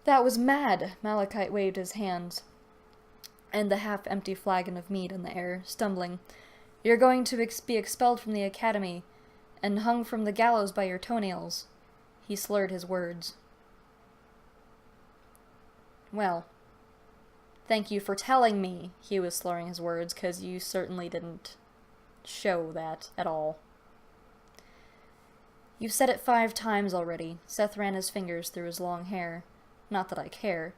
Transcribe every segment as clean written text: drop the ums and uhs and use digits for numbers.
That was mad! Malachite waved his hands, and the half-empty flagon of mead in the air, stumbling. You're going to be expelled from the academy, and hung from the gallows by your toenails. He slurred his words. Well, thank you for telling me he was slurring his words, because you certainly didn't show that at all. You've said it 5 times already. Seth ran his fingers through his long hair. Not that I care.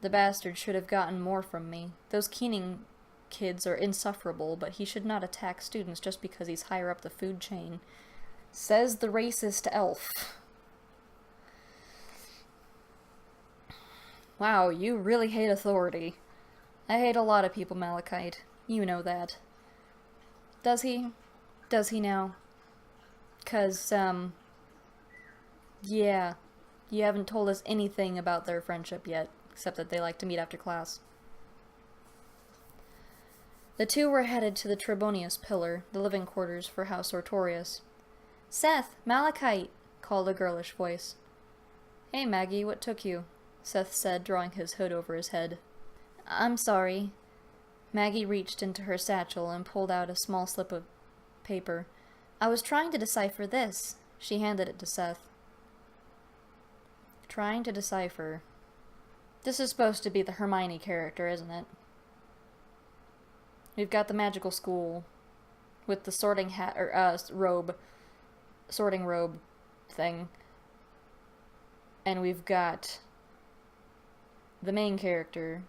The bastard should have gotten more from me. Those Keening kids are insufferable, but he should not attack students just because he's higher up the food chain. Says the racist elf. Wow, you really hate authority. I hate a lot of people, Malachite. You know that. Does he? Does he now? 'Cause, yeah. You haven't told us anything about their friendship yet, except that they like to meet after class. The two were headed to the Trebonius Pillar, the living quarters for House Ortorius. Seth, Malachite, called a girlish voice. Hey, Maggie, what took you? Seth said, drawing his hood over his head. I'm sorry. Maggie reached into her satchel and pulled out a small slip of paper. I was trying to decipher this. She handed it to Seth. Trying to decipher. This is supposed to be the Hermione character, isn't it? We've got the magical school with the sorting hat, or, sorting robe thing. And we've got the main character,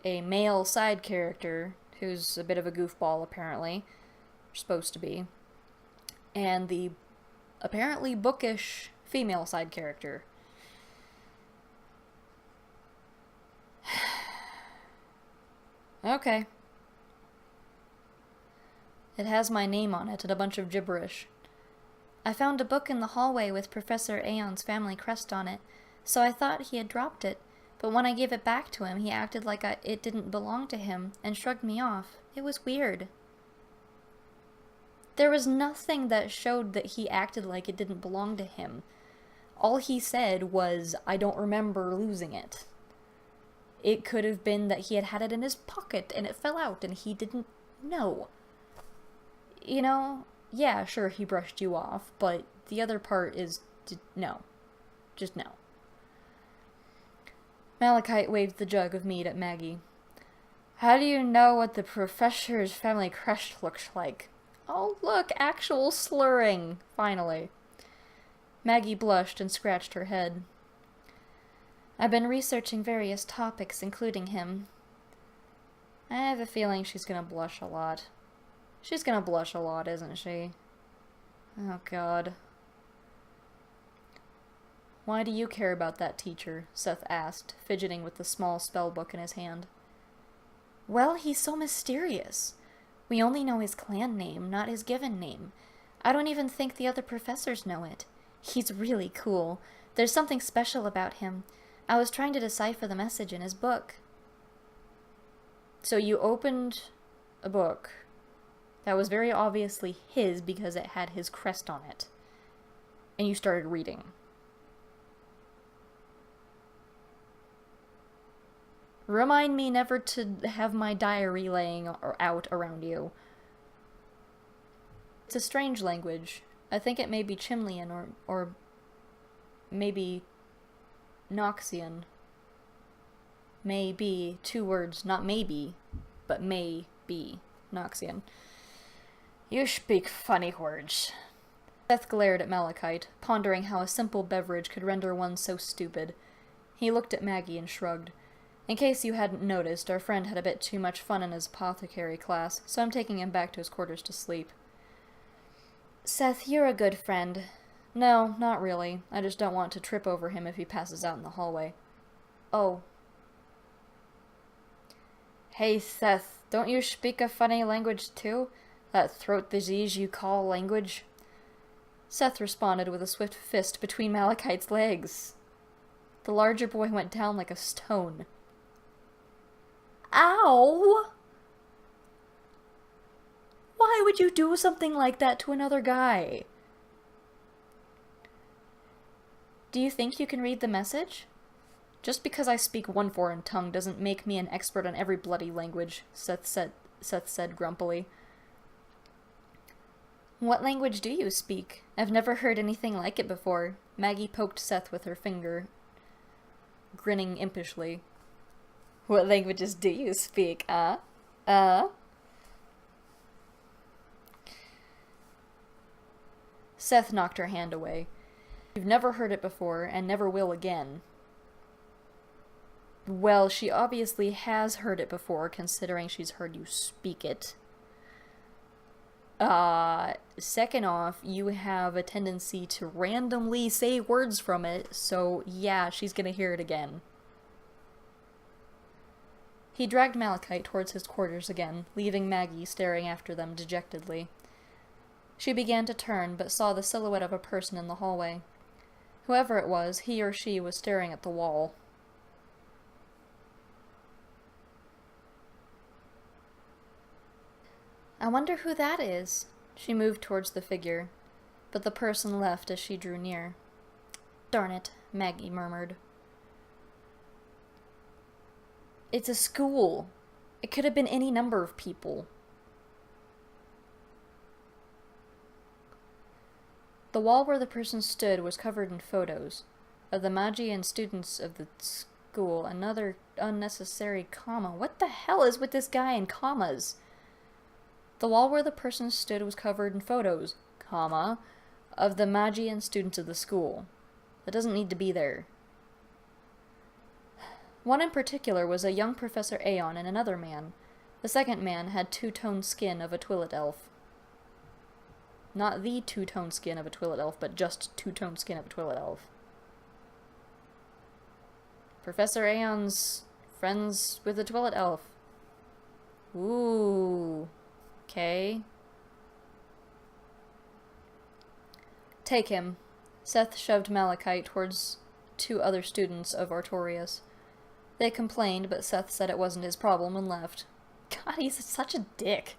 a male side character who's a bit of a goofball, apparently. Supposed to be. And the apparently bookish female side character. Okay. It has my name on it and a bunch of gibberish. I found a book in the hallway with Professor Aeon's family crest on it, so I thought he had dropped it, but when I gave it back to him, he acted like it didn't belong to him and shrugged me off. It was weird. There was nothing that showed that he acted like it didn't belong to him. All he said was, I don't remember losing it. It could have been that he had had it in his pocket and it fell out and he didn't know. You know, yeah, sure, he brushed you off, but the other part is no. Just no. Malachite waved the jug of mead at Maggie. How do you know what the professor's family crest looks like? Oh, look, actual slurring, finally. Maggie blushed and scratched her head. I've been researching various topics, including him. I have a feeling she's gonna blush a lot. She's gonna blush a lot, isn't she? Oh, God. Why do you care about that teacher? Seth asked, fidgeting with the small spellbook in his hand. Well, he's so mysterious. We only know his clan name, not his given name. I don't even think the other professors know it. He's really cool. There's something special about him. I was trying to decipher the message in his book. So you opened a book that was very obviously his because it had his crest on it. And you started reading. Remind me never to have my diary laying out around you. It's a strange language. I think it may be Chimlean or maybe Noxian. May be, 2 words, not maybe, but may be Noxian. You speak funny words. Seth glared at Malachite, pondering how a simple beverage could render one so stupid. He looked at Maggie and shrugged. In case you hadn't noticed, our friend had a bit too much fun in his apothecary class, so I'm taking him back to his quarters to sleep. Seth, you're a good friend. No, not really. I just don't want to trip over him if he passes out in the hallway. Oh. Hey, Seth, don't you speak a funny language too? That throat disease you call language? Seth responded with a swift fist between Malachite's legs. The larger boy went down like a stone. Ow! Why would you do something like that to another guy? Do you think you can read the message? Just because I speak one foreign tongue doesn't make me an expert on every bloody language, Seth said grumpily. What language do you speak? I've never heard anything like it before. Maggie poked Seth with her finger, grinning impishly. What languages do you speak, Seth knocked her hand away. You've never heard it before, and never will again. Well, she obviously has heard it before, considering she's heard you speak it. Second off, you have a tendency to randomly say words from it, so yeah, she's gonna hear it again. He dragged Malachite towards his quarters again, leaving Maggie staring after them dejectedly. She began to turn, but saw the silhouette of a person in the hallway. Whoever it was, he or she was staring at the wall. I wonder who that is. She moved towards the figure, but the person left as she drew near. Darn it, Maggie murmured. It's a school. It could have been any number of people. The wall where the person stood was covered in photos of the Magian students of the school. Another unnecessary comma. What the hell is with this guy and commas? The wall where the person stood was covered in photos, comma, of the Magian students of the school. That doesn't need to be there. One in particular was a young Professor Aeon and another man. The second man had two-tone skin of a Twilight elf. Not the two-tone skin of a Twilight elf, but just two-tone skin of a Twilight elf. Professor Aeon's friends with a Twilight elf. Ooh. Okay. Take him. Seth shoved Malachite towards two other students of Artorias. They complained, but Seth said it wasn't his problem and left. God, he's such a dick.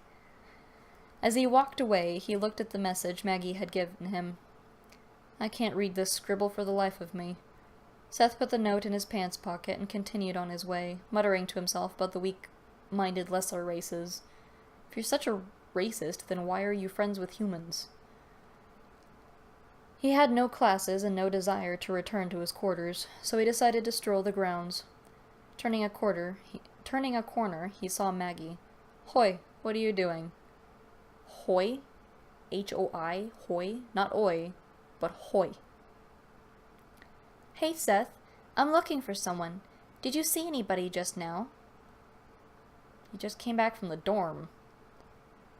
As he walked away, he looked at the message Maggie had given him. I can't read this scribble for the life of me. Seth put the note in his pants pocket and continued on his way, muttering to himself about the weak-minded lesser races. If you're such a racist, then why are you friends with humans? He had no classes and no desire to return to his quarters, so he decided to stroll the grounds. Turning a corner, he saw Maggie. Hoi, what are you doing? Hoi? H-O-I? Hoi? Not oi, but hoi. Hey, Seth. I'm looking for someone. Did you see anybody just now? He just came back from the dorm.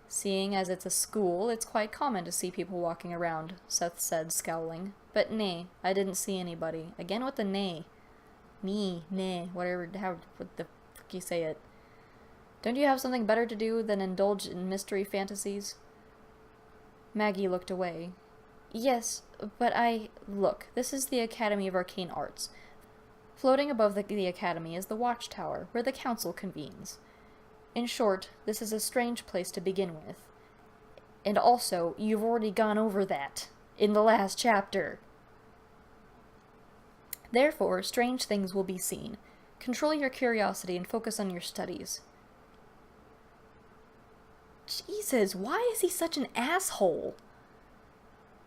Seeing as it's a school, it's quite common to see people walking around, Seth said, scowling. But nay, I didn't see anybody. Again with the nay. Me, nay, whatever, what the fuck you say it. Don't you have something better to do than indulge in mystery fantasies? Maggie looked away. Yes, but Look, this is the Academy of Arcane Arts. Floating above the Academy is the Watchtower, where the Council convenes. In short, this is a strange place to begin with. And also, you've already gone over that in the last chapter. Therefore, strange things will be seen. Control your curiosity and focus on your studies. Jesus, why is he such an asshole?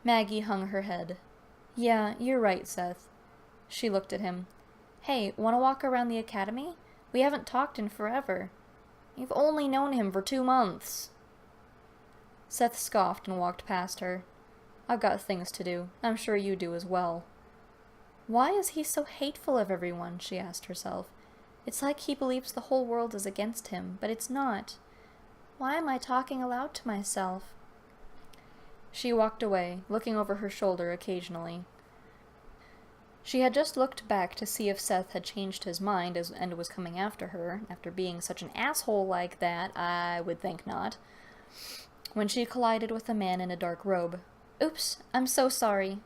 Maggie hung her head. Yeah, you're right, Seth. She looked at him. Hey, want to walk around the academy? We haven't talked in forever. You've only known him for 2 months. Seth scoffed and walked past her. I've got things to do. I'm sure you do as well. Why is he so hateful of everyone? She asked herself. It's like he believes the whole world is against him, but it's not. Why am I talking aloud to myself? She walked away, looking over her shoulder occasionally. She had just looked back to see if Seth had changed his mind and was coming after her, after being such an asshole like that. I would think not. When she collided with a man in a dark robe. Oops, I'm so sorry.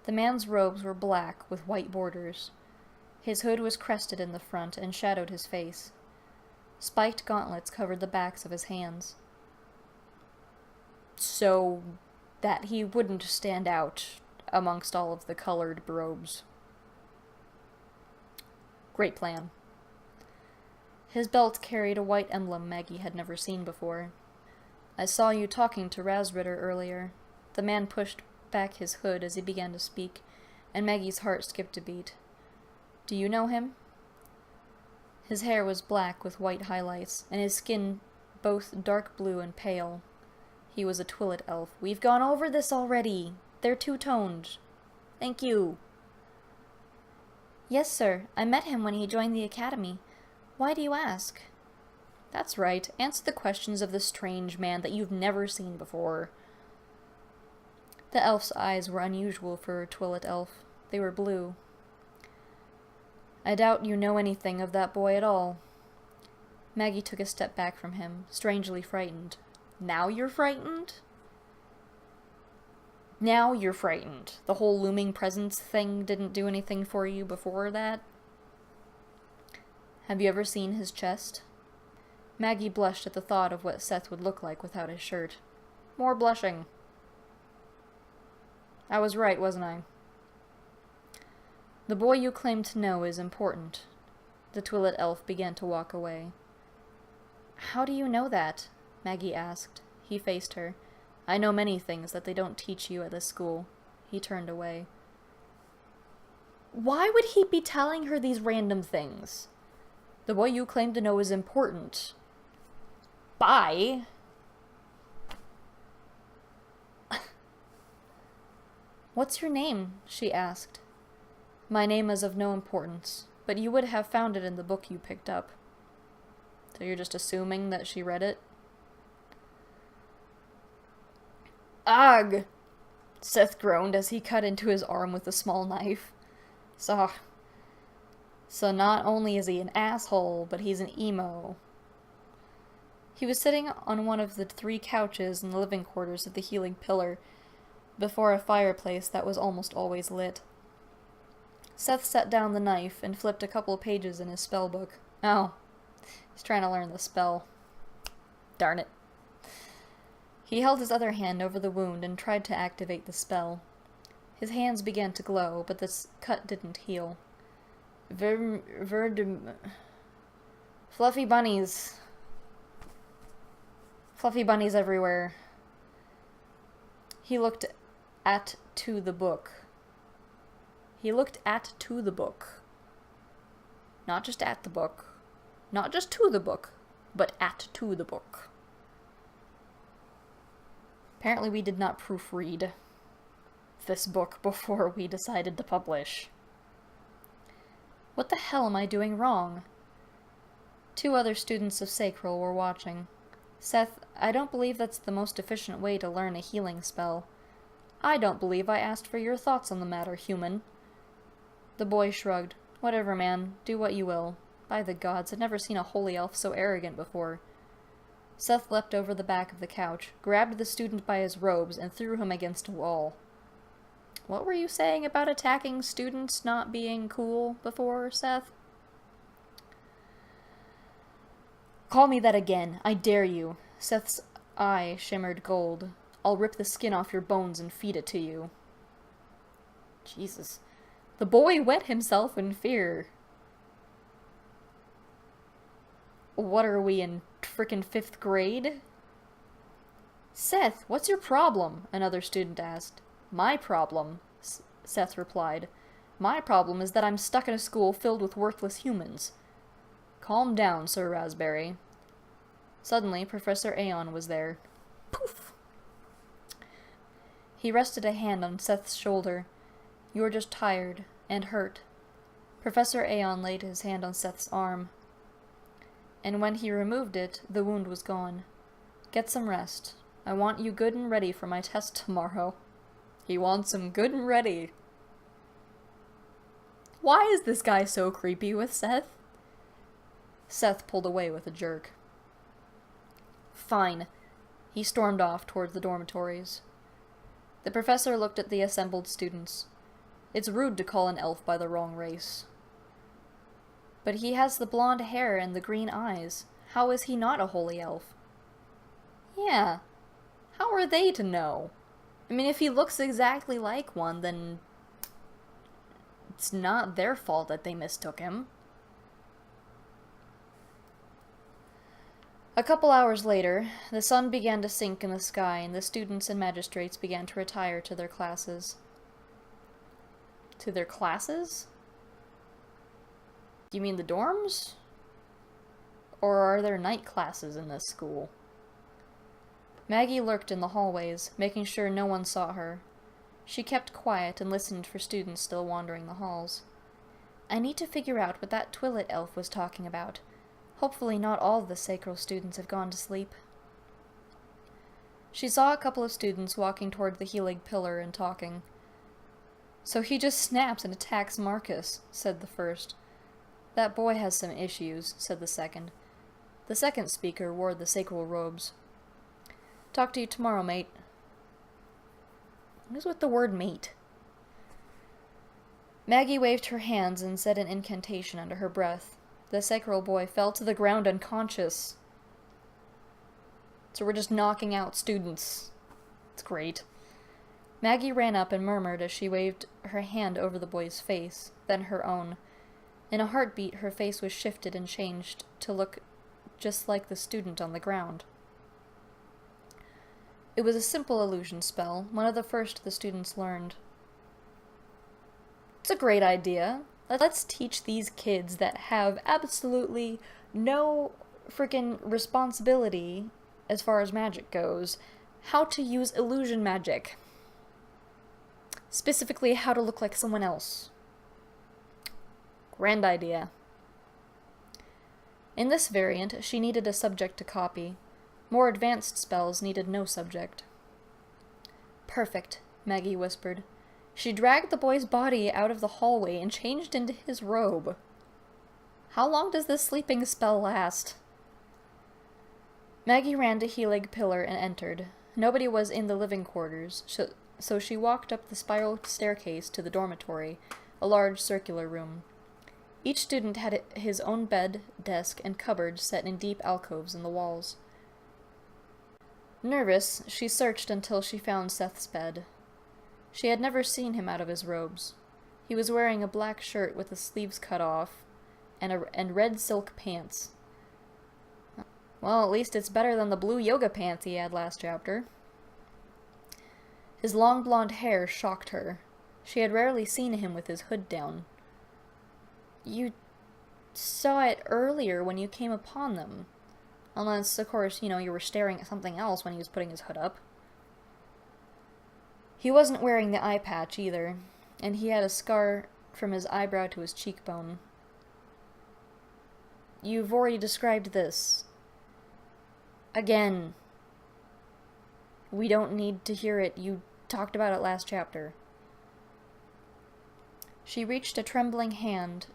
The man's robes were black with white borders. His hood was crested in the front and shadowed his face. Spiked gauntlets covered the backs of his hands. So that he wouldn't stand out amongst all of the colored robes. Great plan. His belt carried a white emblem Maggie had never seen before. I saw you talking to Razritter earlier. The man pushed back his hood as he began to speak, and Maggie's heart skipped a beat. Do you know him? His hair was black with white highlights, and his skin both dark blue and pale. He was a Twillet elf. We've gone over this already. They're two-toned. Thank you. Yes, sir. I met him when he joined the academy. Why do you ask? That's right. Answer the questions of this strange man that you've never seen before. The elf's eyes were unusual for a Twillet elf. They were blue. I doubt you know anything of that boy at all. Maggie took a step back from him, strangely frightened. Now you're frightened? Now you're frightened. The whole looming presence thing didn't do anything for you before that? Have you ever seen his chest? Maggie blushed at the thought of what Seth would look like without his shirt. More blushing. I was right, wasn't I? The boy you claim to know is important. The Twillet elf began to walk away. How do you know that? Maggie asked. He faced her. I know many things that they don't teach you at this school. He turned away. Why would he be telling her these random things? The boy you claim to know is important. Bye. What's your name? She asked. My name is of no importance, but you would have found it in the book you picked up. So you're just assuming that she read it? Ugh! Seth groaned as he cut into his arm with a small knife. So not only is he an asshole, but he's an emo. He was sitting on one of the 3 couches in the living quarters of the Healing Pillar, before a fireplace that was almost always lit. Seth set down the knife and flipped a couple of pages in his spell book. Oh, he's trying to learn the spell. Darn it. He held his other hand over the wound and tried to activate the spell. His hands began to glow, but the cut didn't heal. Fluffy bunnies. Fluffy bunnies everywhere. He looked to the book. He looked to the book. Not just at the book. Not just to the book, but to the book. Apparently we did not proofread this book before we decided to publish. What the hell am I doing wrong? 2 other students of Sacral were watching. Seth, I don't believe that's the most efficient way to learn a healing spell. I don't believe I asked for your thoughts on the matter, human. The boy shrugged. Whatever, man. Do what you will. By the gods, I've never seen a holy elf so arrogant before. Seth leapt over the back of the couch, grabbed the student by his robes, and threw him against a wall. What were you saying about attacking students not being cool before, Seth? Call me that again. I dare you. Seth's eye shimmered gold. I'll rip the skin off your bones and feed it to you. Jesus. The boy wet himself in fear. What are we, in frickin' 5th grade? Seth, what's your problem? Another student asked. My problem, Seth replied. My problem is that I'm stuck in a school filled with worthless humans. Calm down, Sir Raspberry. Suddenly, Professor Aeon was there. Poof! He rested a hand on Seth's shoulder. You're just tired and hurt. Professor Aeon laid his hand on Seth's arm, and when he removed it, the wound was gone. Get some rest. I want you good and ready for my test tomorrow. He wants him good and ready. Why is this guy so creepy with Seth? Seth pulled away with a jerk. Fine. He stormed off towards the dormitories. The professor looked at the assembled students. It's rude to call an elf by the wrong race. But he has the blonde hair and the green eyes. How is he not a holy elf? Yeah. How are they to know? I mean, if he looks exactly like one, then it's not their fault that they mistook him. A couple hours later, the sun began to sink in the sky, and the students and magistrates began to retire to their classes. To their classes? Do you mean the dorms? Or are there night classes in this school? Maggie lurked in the hallways, making sure no one saw her. She kept quiet and listened for students still wandering the halls. I need to figure out what that Twilight elf was talking about. Hopefully not all of the sacral students have gone to sleep. She saw a couple of students walking toward the healing pillar and talking. So he just snaps and attacks Marcus, said the first. That boy has some issues, said the second. The second speaker wore the sacral robes. Talk to you tomorrow, mate. What is with the word mate? Maggie waved her hands and said an incantation under her breath. The sacral boy fell to the ground unconscious. So we're just knocking out students. It's great. Maggie ran up and murmured as she waved her hand over the boy's face, then her own. In a heartbeat, her face was shifted and changed to look just like the student on the ground. It was a simple illusion spell, one of the first the students learned. It's a great idea. Let's teach these kids that have absolutely no freaking responsibility as far as magic goes, how to use illusion magic. Specifically, how to look like someone else. Grand idea. In this variant, she needed a subject to copy. More advanced spells needed no subject. Perfect, Maggie whispered. She dragged the boy's body out of the hallway and changed into his robe. How long does this sleeping spell last? Maggie ran to Healing Pillar and entered. Nobody was in the living quarters, so she walked up the spiral staircase to the dormitory, a large circular room. Each student had his own bed, desk, and cupboard set in deep alcoves in the walls. Nervous, she searched until she found Seth's bed. She had never seen him out of his robes. He was wearing a black shirt with the sleeves cut off, and red silk pants. Well, at least it's better than the blue yoga pants he had last chapter. His long blonde hair shocked her. She had rarely seen him with his hood down. You saw it earlier when you came upon them. Unless, of course, you were staring at something else when he was putting his hood up. He wasn't wearing the eye patch either, and he had a scar from his eyebrow to his cheekbone. You've already described this. Again. We don't need to hear it. You talked about it last chapter. She reached a trembling hand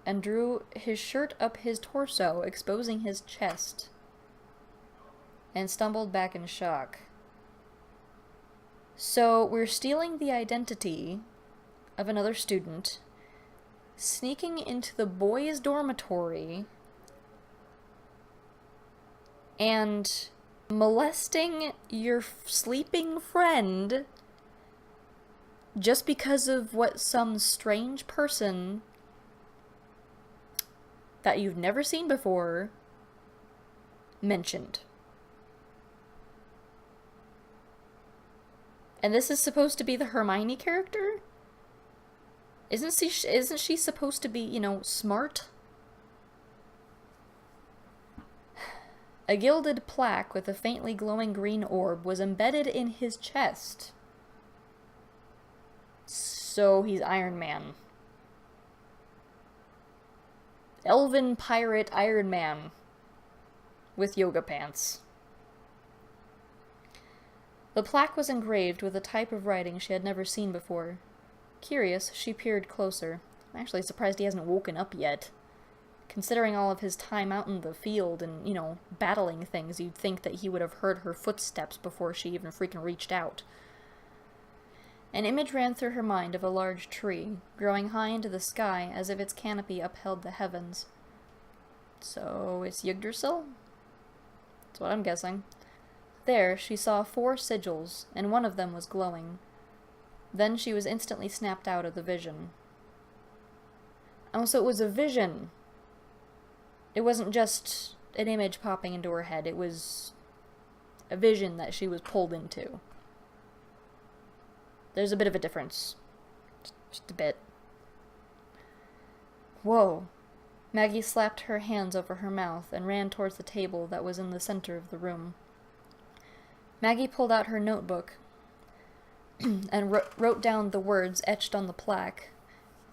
and drew his shirt up his torso, exposing his chest, and stumbled back in shock. So, we're stealing the identity of another student, sneaking into the boys' dormitory, and molesting your sleeping friend just because of what some strange person that you've never seen before mentioned. And this is supposed to be the Hermione character? Isn't she supposed to be, smart? A gilded plaque with a faintly glowing green orb was embedded in his chest. So he's Iron Man. Elven pirate Iron Man. With yoga pants. The plaque was engraved with a type of writing she had never seen before. Curious, she peered closer. I'm actually surprised he hasn't woken up yet. Considering all of his time out in the field and, battling things, you'd think that he would have heard her footsteps before she even freaking reached out. An image ran through her mind of a large tree, growing high into the sky as if its canopy upheld the heavens. So, it's Yggdrasil? That's what I'm guessing. There, she saw 4 sigils, and one of them was glowing. Then she was instantly snapped out of the vision. Oh, so it was a vision. It wasn't just an image popping into her head. It was a vision that she was pulled into. There's a bit of a difference. Just a bit. Whoa. Maggie slapped her hands over her mouth and ran towards the table that was in the center of the room. Maggie pulled out her notebook and wrote down the words etched on the plaque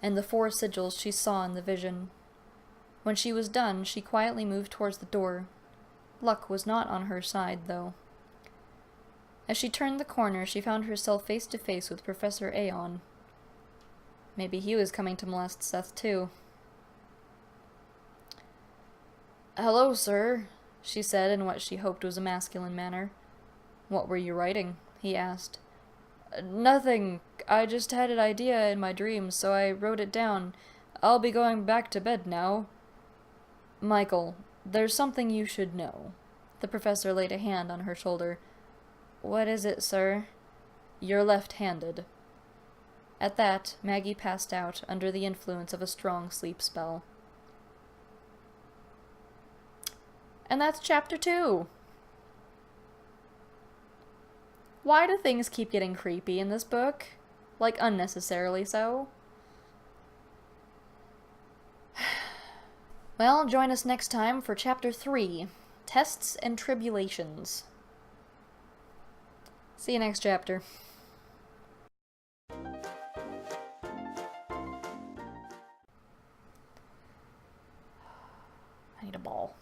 and the 4 sigils she saw in the vision. When she was done, she quietly moved towards the door. Luck was not on her side, though. As she turned the corner, she found herself face to face with Professor Aeon. Maybe he was coming to molest Seth, too. "Hello, sir," she said in what she hoped was a masculine manner. "What were you writing?" he asked. "Nothing. I just had an idea in my dreams, so I wrote it down. I'll be going back to bed now." "Michael, there's something you should know." The professor laid a hand on her shoulder. "What is it, sir?" "You're left-handed." At that, Maggie passed out under the influence of a strong sleep spell. And that's chapter 2. Why do things keep getting creepy in this book? Like, unnecessarily so. Well, join us next time for chapter 3, Tests and Tribulations. See you next chapter. I need a ball.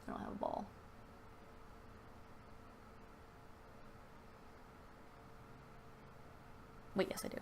I don't have a ball. Wait, yes I do.